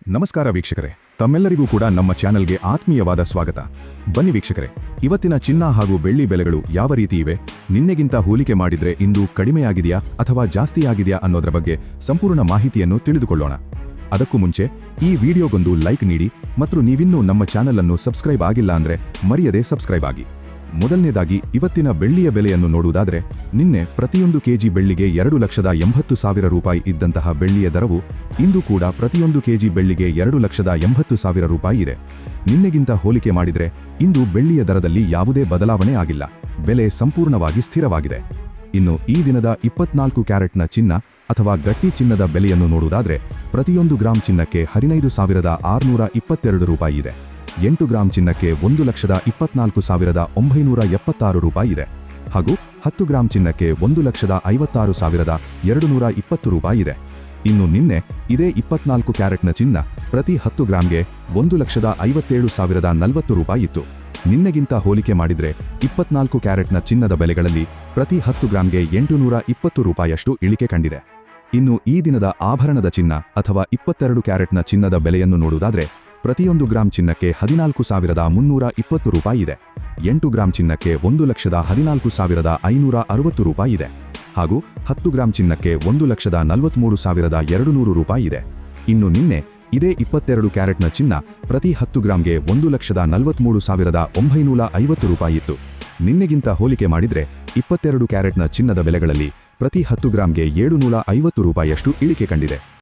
ನಮಸ್ಕಾರ ವೀಕ್ಷಕರೇ, ತಮ್ಮೆಲ್ಲರಿಗೂ ಕೂಡ ನಮ್ಮ ಚಾನೆಲ್ಗೆ ಆತ್ಮೀಯವಾದ ಸ್ವಾಗತ. ಬನ್ನಿ ವೀಕ್ಷಕರೇ, ಇವತ್ತಿನ ಚಿನ್ನ ಹಾಗೂ ಬೆಳ್ಳಿ ಬೆಲೆಗಳು ಯಾವ ರೀತಿ ಇವೆ, ನಿನ್ನೆಗಿಂತ ಹೋಲಿಕೆ ಮಾಡಿದ್ರೆ ಇಂದು ಕಡಿಮೆಯಾಗಿದೆಯಾ ಅಥವಾ ಜಾಸ್ತಿಯಾಗಿದೆಯಾ ಅನ್ನೋದರ ಬಗ್ಗೆ ಸಂಪೂರ್ಣ ಮಾಹಿತಿಯನ್ನು ತಿಳಿದುಕೊಳ್ಳೋಣ. ಅದಕ್ಕೂ ಮುಂಚೆ ಈ ವಿಡಿಯೋಗೊಂದು ಲೈಕ್ ನೀಡಿ ಮತ್ತು ನೀವಿನ್ನೂ ನಮ್ಮ ಚಾನೆಲ್ ಅನ್ನು ಸಬ್ಸ್ಕ್ರೈಬ್ ಆಗಿಲ್ಲ ಅಂದ್ರೆ ಮರೆಯದೆ ಸಬ್ಸ್ಕ್ರೈಬ್ ಆಗಿ. ಮೊದಲನೇದಾಗಿ ಇವತ್ತಿನ ಬೆಳ್ಳಿಯ ಬೆಲೆಯನ್ನು ನೋಡುವುದಾದರೆ, ನಿನ್ನೆ ಪ್ರತಿಯೊಂದು ಕೆಜಿ ಬೆಳ್ಳಿಗೆ 2,80,000 ರೂಪಾಯಿ ಇದ್ದಂತಹ ಬೆಳ್ಳಿಯ ದರವು ಇಂದು ಕೂಡ ಪ್ರತಿಯೊಂದು ಕೆಜಿ ಬೆಳ್ಳಿಗೆ 2,80,000 ರೂಪಾಯಿ ಇದೆ. ನಿನ್ನೆಗಿಂತ ಹೋಲಿಕೆ ಮಾಡಿದರೆ ಇಂದು ಬೆಳ್ಳಿಯ ದರದಲ್ಲಿ ಯಾವುದೇ ಬದಲಾವಣೆ ಆಗಿಲ್ಲ, ಬೆಲೆ ಸಂಪೂರ್ಣವಾಗಿ ಸ್ಥಿರವಾಗಿದೆ. ಇನ್ನು ಈ ದಿನದ 24 ಕ್ಯಾರೆಟ್ನ ಚಿನ್ನ ಅಥವಾ ಗಟ್ಟಿ ಚಿನ್ನದ ಬೆಲೆಯನ್ನು ನೋಡುವುದಾದರೆ, ಪ್ರತಿಯೊಂದು ಗ್ರಾಂ ಚಿನ್ನಕ್ಕೆ 15,622 ರೂಪಾಯಿ ಇದೆ. 8 ಗ್ರಾಂ ಚಿನ್ನಕ್ಕೆ 1,24,976 ರೂಪಾಯಿ ಇದೆ ಹಾಗೂ 10 ಗ್ರಾಂ ಚಿನ್ನಕ್ಕೆ 1,56,220 ರೂಪಾಯಿ ಇದೆ. ಇನ್ನು ನಿನ್ನೆ ಇದೇ 24 ಕ್ಯಾರೆಟ್ನ ಚಿನ್ನ ಪ್ರತಿ 10 ಗ್ರಾಂಗೆ 1,57,040 ರೂಪಾಯಿ ಇತ್ತು. ನಿನ್ನೆಗಿಂತ ಹೋಲಿಕೆ ಮಾಡಿದರೆ 24 ಕ್ಯಾರೆಟ್ನ ಚಿನ್ನದ ಬೆಲೆಗಳಲ್ಲಿ ಪ್ರತಿ 10 ಗ್ರಾಂಗೆ 820 ರೂಪಾಯಿಯಷ್ಟು ಇಳಿಕೆ ಕಂಡಿದೆ. ಇನ್ನು ಈ ದಿನದ ಆಭರಣದ ಚಿನ್ನ ಅಥವಾ 22 ಕ್ಯಾರೆಟ್ನ ಚಿನ್ನದ ಬೆಲೆಯನ್ನು ನೋಡುವುದಾದರೆ, ಪ್ರತಿಯೊಂದು ಗ್ರಾಂ ಚಿನ್ನಕ್ಕೆ 14,320 ರೂಪಾಯಿ ಇದೆ. 8 ಗ್ರಾಂ ಚಿನ್ನಕ್ಕೆ 1,14,560 ರೂಪಾಯಿ ಇದೆ ಹಾಗೂ 10 ಗ್ರಾಂ ಚಿನ್ನಕ್ಕೆ 1,43,200 ರೂಪಾಯಿ ಇದೆ. ಇನ್ನು ನಿನ್ನೆ ಇದೇ 22 ಕ್ಯಾರೆಟ್ನ ಚಿನ್ನ ಪ್ರತಿ 10 ಗ್ರಾಂಗೆ 1,43,950 ರೂಪಾಯಿ ಇತ್ತು. ನಿನ್ನೆಗಿಂತ ಹೋಲಿಕೆ ಮಾಡಿದರೆ 22 ಕ್ಯಾರೆಟ್ನ ಚಿನ್ನದ ಬೆಲೆಗಳಲ್ಲಿ ಪ್ರತಿ 10 ಗ್ರಾಂಗೆ 750 ರೂಪಾಯಿಯಷ್ಟು ಇಳಿಕೆ ಕಂಡಿದೆ.